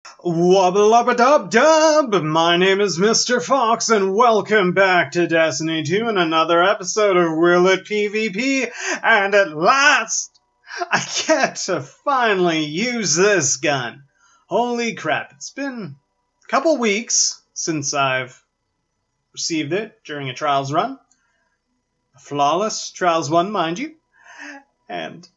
Wubba lubba dub dub! My name is Mr. Fox, and welcome back to Destiny 2 and another episode of Will It PvP. And at last, I get to finally use this gun. Holy crap, it's been a couple weeks since I've received it during a Trials run. A flawless Trials 1, mind you. And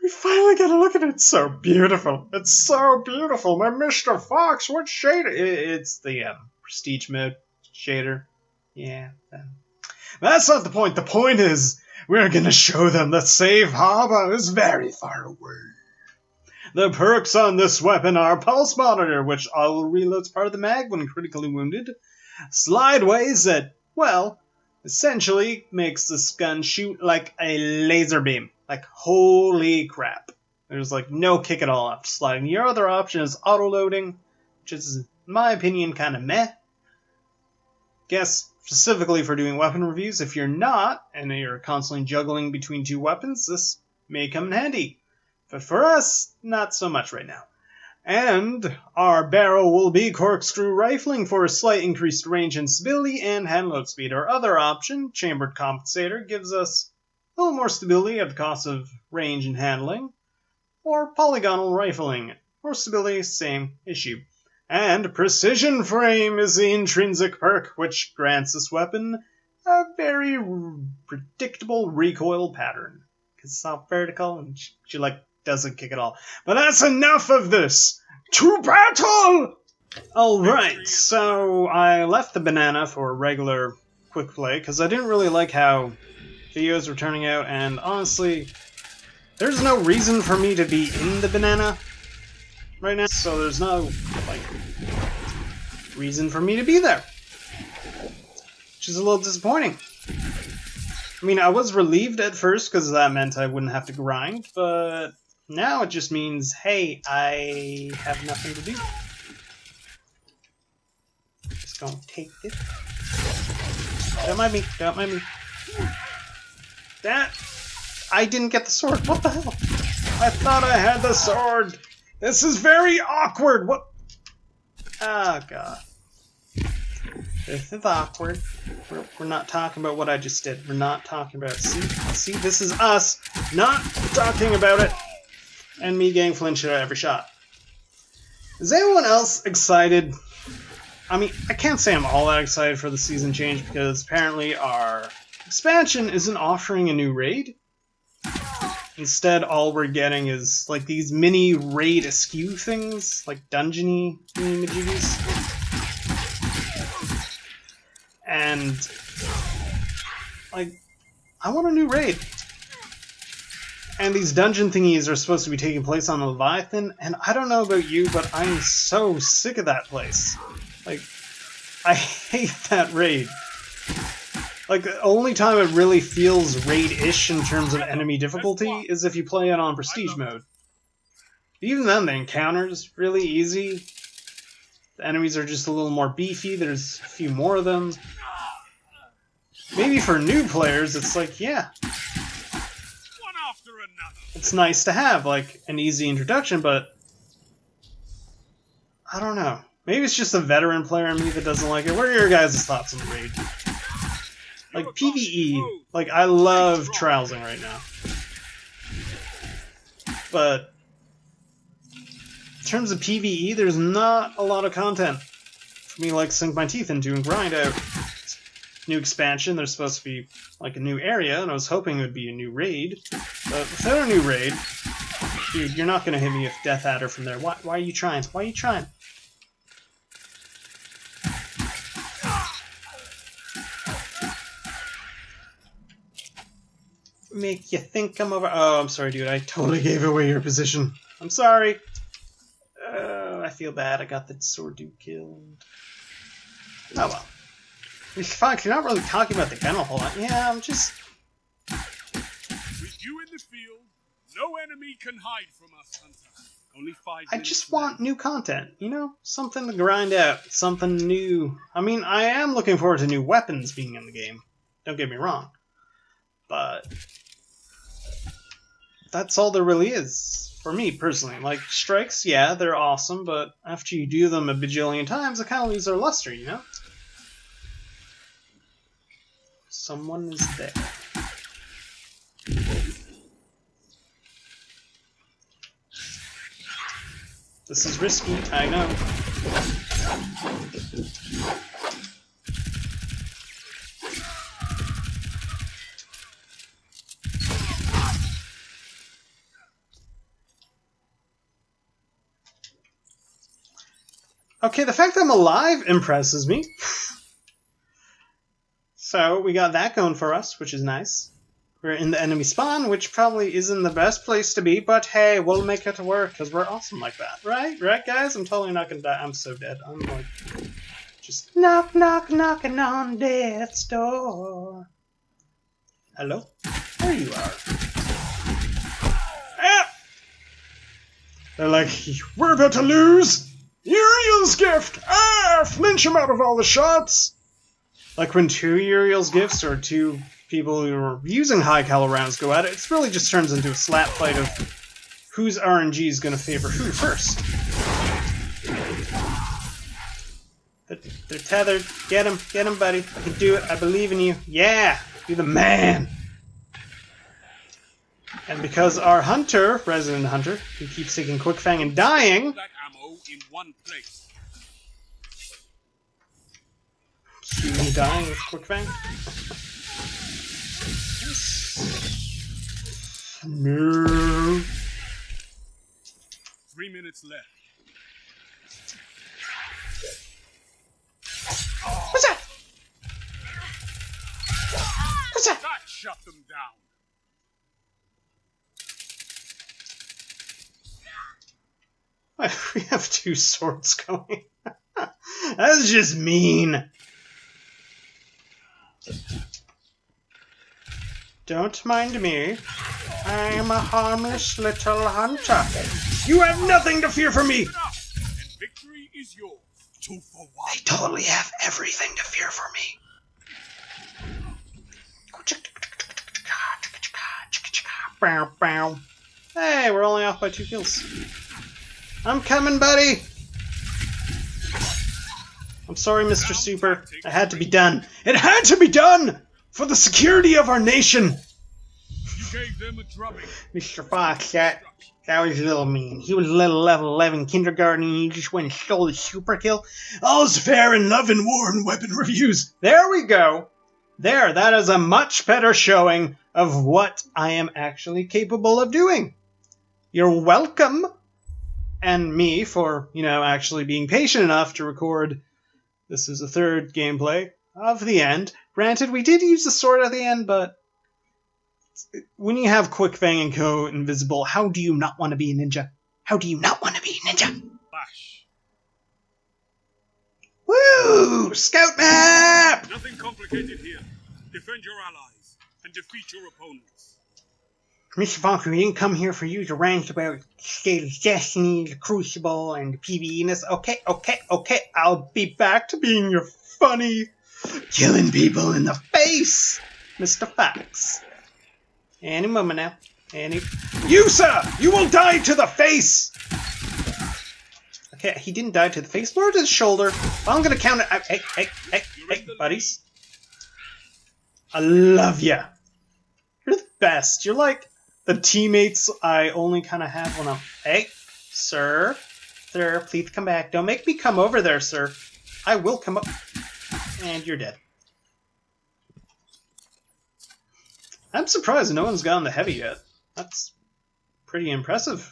we finally get a look at it. It's so beautiful. It's so beautiful. My Mr. Fox, what shader? It's the prestige mode shader. Yeah. That's not the point. The point is, we're going to show them that safe harbor is very far away. The perks on this weapon are Pulse Monitor, which auto reloads part of the mag when critically wounded. Slideways that, well, essentially makes this gun shoot like a laser beam. Like, holy crap. There's, like, no kick at all after sliding. Your other option is auto-loading, which is, in my opinion, kind of meh. Guess, specifically for doing weapon reviews, if you're not, and you're constantly juggling between two weapons, this may come in handy. But for us, not so much right now. And our barrel will be corkscrew rifling for a slight increased range and stability and hand load speed. Our other option, chambered compensator, gives us a little more stability at the cost of range and handling, or polygonal rifling, or stability, same issue. And precision frame is the intrinsic perk, which grants this weapon a very predictable recoil pattern. Because it's not vertical, and she doesn't kick at all. But that's enough of this! To battle! Alright, so I left the banana for regular quick play, because I didn't really like how videos were turning out, and honestly, there's no reason for me to be in the banana right now, so there's no, reason for me to be there. Which is a little disappointing. I mean, I was relieved at first, because that meant I wouldn't have to grind, but now it just means, hey, I have nothing to do. Just gonna take this. Don't mind me, don't mind me. That, I didn't get the sword. What the hell? I thought I had the sword. This is very awkward. What? Oh, God. This is awkward. We're not talking about what I just did. We're not talking about it. See, this is us not talking about it. And me getting flinched at every shot. Is anyone else excited? I mean, I can't say I'm all that excited for the season change because apparently our expansion isn't offering a new raid. Instead, all we're getting is like these mini raid askew things, like dungeony thingy-majiggies. And like, I want a new raid. And these dungeon thingies are supposed to be taking place on the Leviathan, and I don't know about you, but I'm so sick of that place. Like, I hate that raid. Like, the only time it really feels raid-ish in terms of enemy difficulty is if you play it on Prestige mode. Even then, the encounter's really easy. The enemies are just a little more beefy, there's a few more of them. Maybe for new players, it's like, yeah. It's nice to have, like, an easy introduction, but I don't know. Maybe it's just a veteran player in me that doesn't like it. What are your guys' thoughts on the raid? Like, PvE, like, I love Trialsing right now. But in terms of PvE, there's not a lot of content for me to, like, sink my teeth into and grind out. New expansion, there's supposed to be, like, a new area, and I was hoping it would be a new raid. But without a new raid, dude, you're not gonna hit me with Death Adder from there. Why are you trying? Why are you trying? Make you think I'm over. Oh, I'm sorry, dude. I totally gave away your position. I'm sorry. I feel bad. I got the sword dude killed. Oh well. It's fine. You're not really talking about the gun a whole lot. Yeah, I'm just. With you in the field, no enemy can hide from us, Hunter. Only 5 I just want new content. You know, something to grind out. Something new. I mean, I am looking forward to new weapons being in the game. Don't get me wrong. But that's all there really is. For me, personally. Like, strikes, yeah, they're awesome, but after you do them a bajillion times, they kind of lose their luster, you know? Someone is there. This is risky, I know. Okay, the fact that I'm alive impresses me. So, we got that going for us, which is nice. We're in the enemy spawn, which probably isn't the best place to be, but hey, we'll make it work, because we're awesome like that, right? Right, guys? I'm totally not gonna die. I'm so dead. I'm like, just knock, knock, knocking on death's door. Hello? There you are. Ah! They're like, we're about to lose! Uriel's gift! Ah! Flinch him out of all the shots! Like when two Uriel's gifts or two people who are using high caliber rounds go at it, it really just turns into a slap fight of whose RNG is going to favor who first. They're tethered. Get him, buddy. You can do it. I believe in you. Yeah, you're the man. And because our hunter, resident hunter, who keeps taking Quick Fang and dying, that ammo in one place. me dying with Quick Fang. No. 3 minutes left. What's that? What's that? That shut them down. We have two swords going. That's just mean. Don't mind me. I'm a harmless little hunter. You have nothing to fear from me! Enough, and victory is yours. 2 for 1. They totally have everything to fear for me. Hey, we're only off by 2 kills. I'm coming, buddy! I'm sorry, Mr. Super. It had to be done. It had to be done! For the security of our nation! You gave them a drubbing. Mr. Fox, that was a little mean. He was a little level 11 kindergarten and you just went and stole the super kill. All's fair in love and war and weapon reviews. There we go. There, that is a much better showing of what I am actually capable of doing. You're welcome. And me for, actually being patient enough to record. This is the 3rd gameplay of the end. Granted, we did use the sword at the end, but when you have Quick Fang and Co. invisible, how do you not want to be a ninja? How do you not want to be a ninja? Bash. Woo! Scout map! Nothing complicated here. Defend your allies and defeat your opponents. Mr. Fox, we didn't come here for you to rant about State of Destiny, the Crucible, and the PvE-ness. Okay. I'll be back to being your funny, killing people in the face, Mr. Fox. Any moment now. You, sir! You will die to the face! Okay, he didn't die to the face, nor to the shoulder. I'm gonna count it out. Hey, buddies. I love ya. You're the best. You're like the teammates I only kind of have when I'm... Hey, sir, please come back. Don't make me come over there, sir. I will come up... And you're dead. I'm surprised no one's gotten the heavy yet. That's pretty impressive.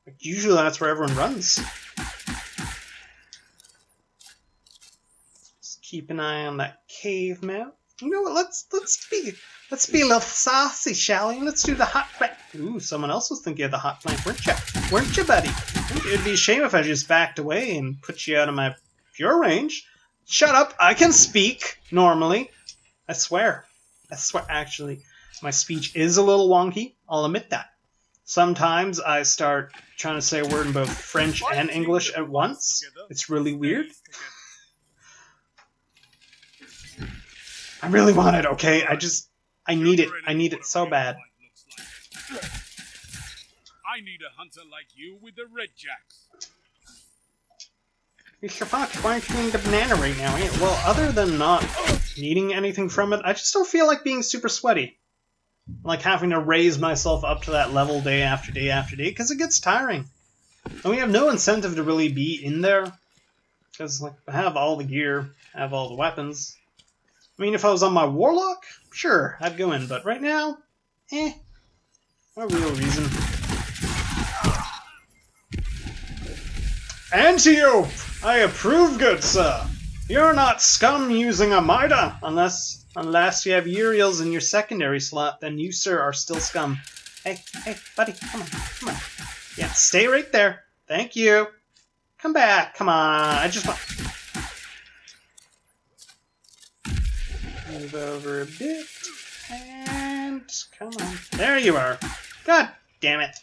Like, usually that's where everyone runs. Just keep an eye on that cave map. You know what? Let's be a little saucy, shall we? Let's do the hot flank. Ooh, someone else was thinking of the hot flank, weren't you? Weren't you, buddy? It'd be a shame if I just backed away and put you out of my pure range. Shut up! I can speak normally. I swear. Actually, my speech is a little wonky. I'll admit that. Sometimes I start trying to say a word in both French and English at once. It's really weird. I really want it, okay? I need it. I need it so bad. I need a hunter like you with the red jacks. Mr. Fox, why aren't you eating the banana right now? Well, other than not needing anything from it, I just don't feel like being super sweaty. Like having to raise myself up to that level day after day after day, because it gets tiring. And we have no incentive to really be in there. Because, like, I have all the gear, I have all the weapons. I mean, if I was on my Warlock, sure, I'd go in. But right now, no real reason. Antiope! I approve, good sir. You're not scum using a Mida, unless you have Uriels in your secondary slot, then you, sir, are still scum. Hey, buddy, come on. Yeah, stay right there. Thank you. Come back, come on. I just want... Move over a bit, and come on. There you are. God damn it.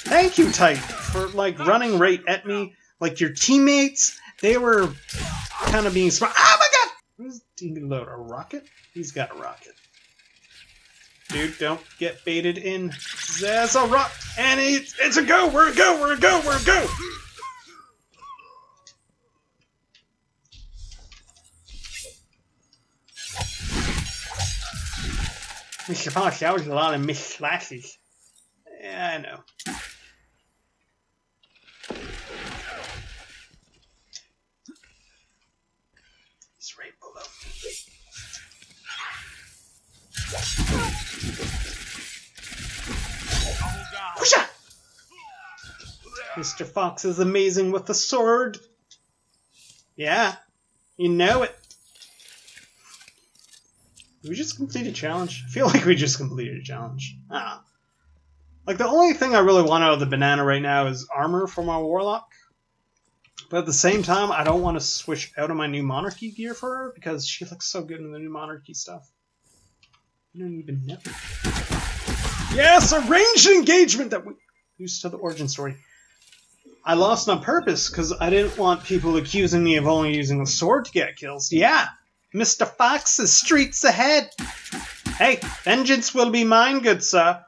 Thank you, Titan, for, like, running right at me. Like, your teammates, they were kind of being smart. Oh my god! What does he load? A rocket? He's got a rocket. Dude, don't get baited in. There's a rock, and it's a go! We're a go! Mr. Fox, that was a lot of missed slashes. Yeah, I know. He's right below me. Whoosha! Mr. Fox is amazing with the sword. Yeah, you know it. Did we just complete a challenge? I feel like we just completed a challenge. I don't know. Like, the only thing I really want out of the banana right now is armor for my Warlock. But at the same time, I don't want to switch out of my new Monarchy gear for her, because she looks so good in the new Monarchy stuff. I don't even know. Yes, a ranged engagement that we used to the origin story. I lost on purpose, because I didn't want people accusing me of only using a sword to get kills. Yeah, Mr. Fox's streets ahead. Hey, vengeance will be mine, good sir.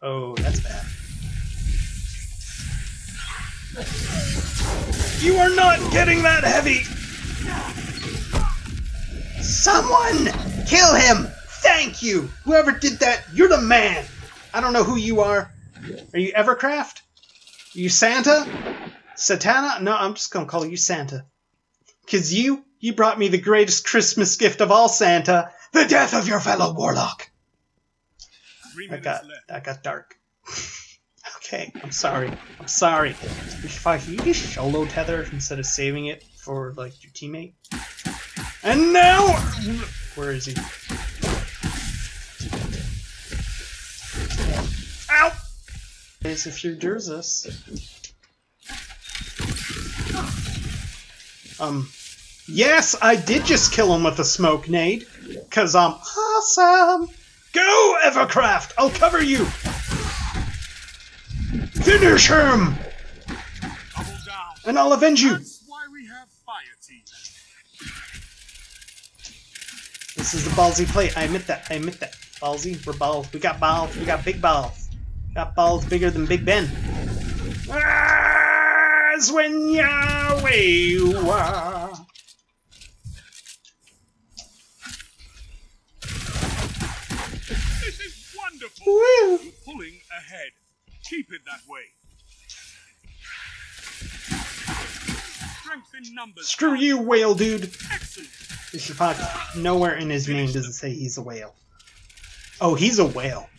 Oh, that's bad. You are not getting that heavy! Someone! Kill him! Thank you! Whoever did that, you're the man! I don't know who you are. Are you Evercraft? Are you Santa? Satana? No, I'm just gonna call you Santa. 'Cause you brought me the greatest Christmas gift of all, Santa. The death of your fellow Warlock. That got dark. Okay, I'm sorry. If you just solo tether instead of saving it for, like, your teammate. And now... Where is he? Ow! As if you're Durzus. Yes, I did just kill him with a smoke nade. 'Cause I'm awesome! Go, Evercraft! I'll cover you! Finish him! And I'll avenge you! That's why we have fire team. This is the ballsy play. I admit that. Ballsy, we're balls. We got balls. We got big balls. Got balls bigger than Big Ben. As when Yahweh you are. This is wonderful. Woo. You're pulling ahead. Keep it that way. Strength in numbers. Screw you, whale dude. Excellent. Mr. Fox, nowhere in his name does it say he's a whale. Oh, he's a whale.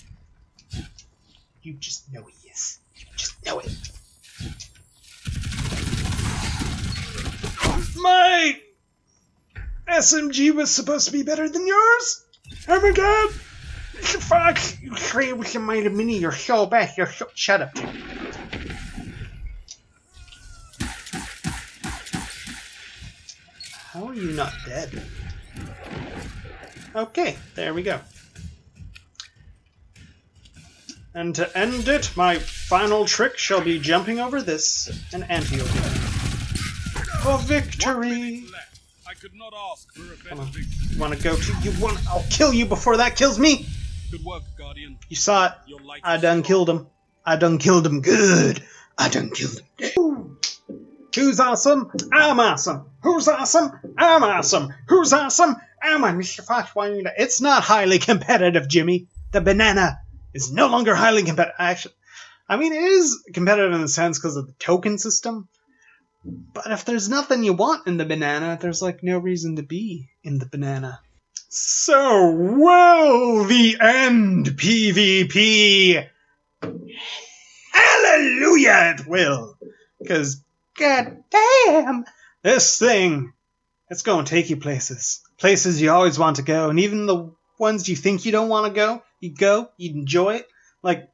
You just know he is. You just know it. My SMG was supposed to be better than yours? Oh my god! Mr. Fox, you trade with your Mighty Mini, you're so bad, you're so... Shut up, dude. How are you not dead? Okay, there we go. And to end it, my final trick shall be jumping over this and Antiope. For victory! I could not ask for a better Come on. victory. You wanna go to... I'll kill you before that kills me! Good work, Guardian. You saw it. Your light I is done strong. killed him. I done killed him good. I done killed him good. Who's awesome? I'm awesome. Who's awesome? I'm awesome. Who's awesome? I'm Mr. Fox. It's not highly competitive, Jimmy. The banana is no longer highly competitive. Actually, I mean, it is competitive in the sense because of the token system. But if there's nothing you want in the banana, there's like no reason to be in the banana. So, will the end PvP? Hallelujah, it will. Because, god damn, this thing, it's going to take you places. Places you always want to go. And even the ones you think you don't want to go, you enjoy it. Like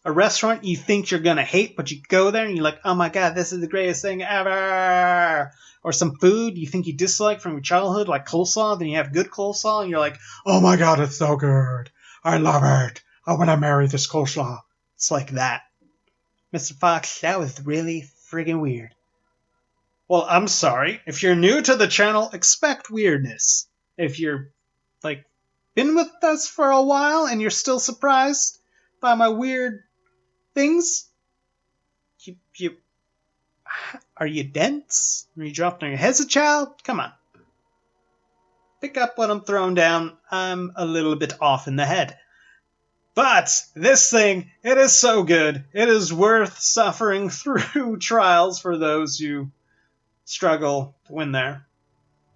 a restaurant you think you're going to hate, but you go there and you're like, oh my god, this is the greatest thing ever. Or some food you think you dislike from your childhood, like coleslaw, then you have good coleslaw and you're like, oh my god, it's so good. I love it. I want to marry this coleslaw. It's like that. Mr. Fox, that was really friggin' weird. Well, I'm sorry. If you're new to the channel, expect weirdness. If you're, like, been with us for a while and you're still surprised by my weird things, are you dense? Are you dropping on your head as a child? Come on. Pick up what I'm throwing down. I'm a little bit off in the head. But this thing, it is so good. It is worth suffering through trials for those who struggle to win there.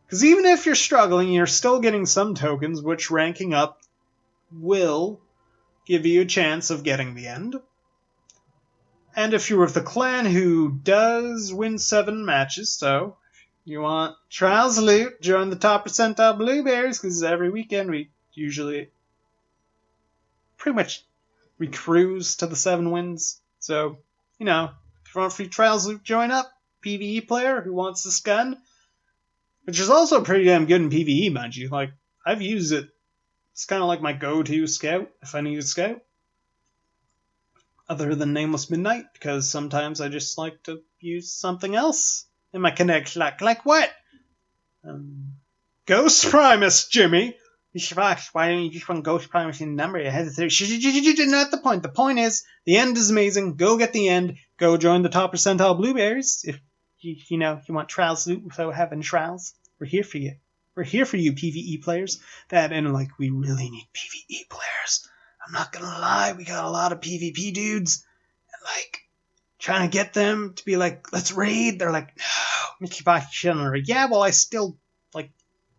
Because even if you're struggling, you're still getting some tokens, which ranking up will give you a chance of getting the end. And if you're with the clan who does win 7 matches, so if you want trials loot, join the top percentile blueberries, because every weekend we usually pretty much we cruise to the 7 wins. So, you know, if you want free trials loot, join up. PvE player who wants this gun, which is also pretty damn good in PvE, mind you. Like, I've used it. It's kind of like my go-to scout if I need a scout. Other than Nameless Midnight, because sometimes I just like to use something else in my connect. Like what? Ghost Primus, Jimmy. Why don't you just want Ghost Primus in number? You had to not the point. The point is, the end is amazing. Go get the end. Go join the top percentile blueberries. If you want trials loot without having trials, we're here for you. We're here for you, PvE players. We really need PvE players. I'm not gonna lie, we got a lot of PvP dudes, and trying to get them to be like, let's raid. They're like, no, Mickey Fox chilling. Yeah, well, I still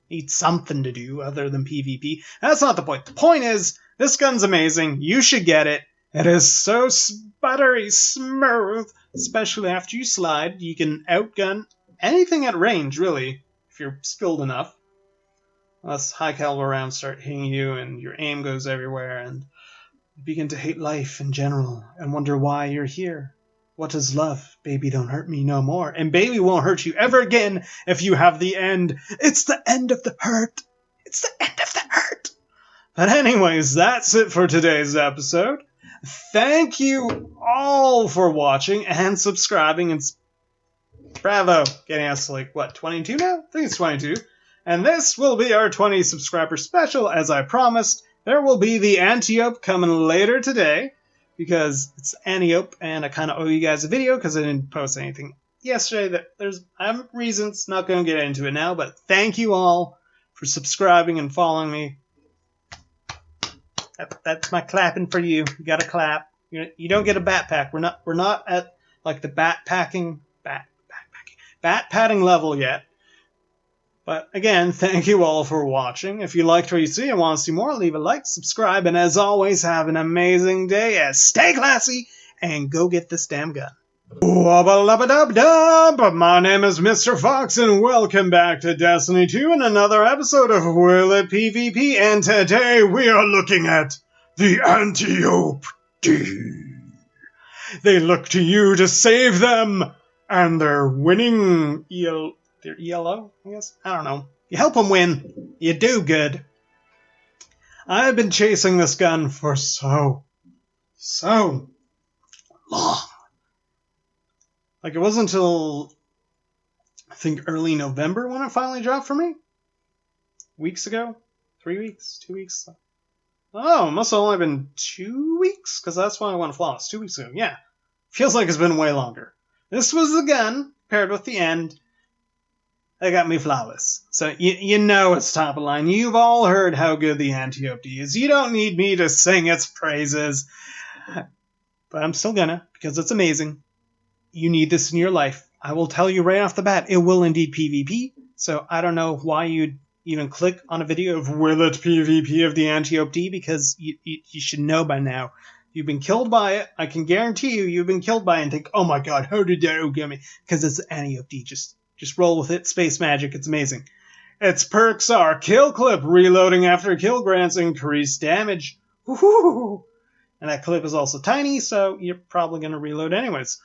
need something to do other than PvP. That's not the point. The point is, this gun's amazing. You should get it. It is so sputtery smooth, especially after you slide. You can outgun anything at range, really, if you're skilled enough. Unless high caliber rounds start hitting you and your aim goes everywhere and you begin to hate life in general and wonder why you're here. What is love? Baby, don't hurt me no more. And baby won't hurt you ever again if you have the end. It's the end of the hurt. It's the end of the hurt. But anyways, that's it for today's episode. Thank you all for watching and subscribing. And bravo, getting us to 22 now? I think it's 22. And this will be our 20 subscriber special, as I promised. There will be the Antiope coming later today, because it's Antiope, and I kind of owe you guys a video, because I didn't post anything yesterday. I have reasons, not going to get into it now, but thank you all for subscribing and following me. That's my clapping for you. You gotta clap. You don't get a bat pack. We're not at the bat patting level yet. But again, thank you all for watching. If you liked what you see and want to see more, leave a like, subscribe, and as always, have an amazing day. Stay classy and go get this damn gun. Wubba-lubba-dub-dub! My name is Mr. Fox, and welcome back to Destiny 2 and another episode of Will It PvP, and today we are looking at the Antiope D. They look to you to save them, and they're winning They're ELO, I guess? I don't know. You help them win. You do good. I've been chasing this gun for so long. It wasn't until, I think, early November when it finally dropped for me. Weeks ago? 3 weeks? 2 weeks? Oh, it must have only been 2 weeks? Because that's when I went flawless. 2 weeks ago, yeah. Feels like it's been way longer. This was the gun, paired with the end. That got me flawless. So you know it's top of line. You've all heard how good the anti-OP is. You don't need me to sing its praises. But I'm still gonna, because it's amazing. You need this in your life. I will tell you right off the bat, it will indeed PvP. So I don't know why you'd even click on a video of will it PvP of the anti-OP, because you should know by now. You've been killed by it. I can guarantee you've been killed by it and think, oh my god, how did that get me? Because it's anti-OP. Just roll with it. Space magic. It's amazing. Its perks are kill clip, reloading after kill grants increased damage. Woohoo! And that clip is also tiny, so you're probably going to reload anyways.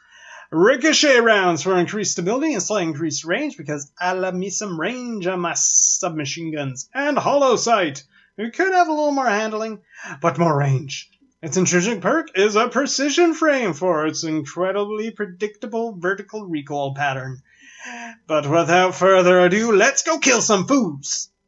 Ricochet rounds for increased stability and slightly increased range, because I love me some range on my submachine guns. And hollow sight. It could have a little more handling, but more range. Its intrinsic perk is a precision frame for its incredibly predictable vertical recoil pattern. But without further ado, let's go kill some foos!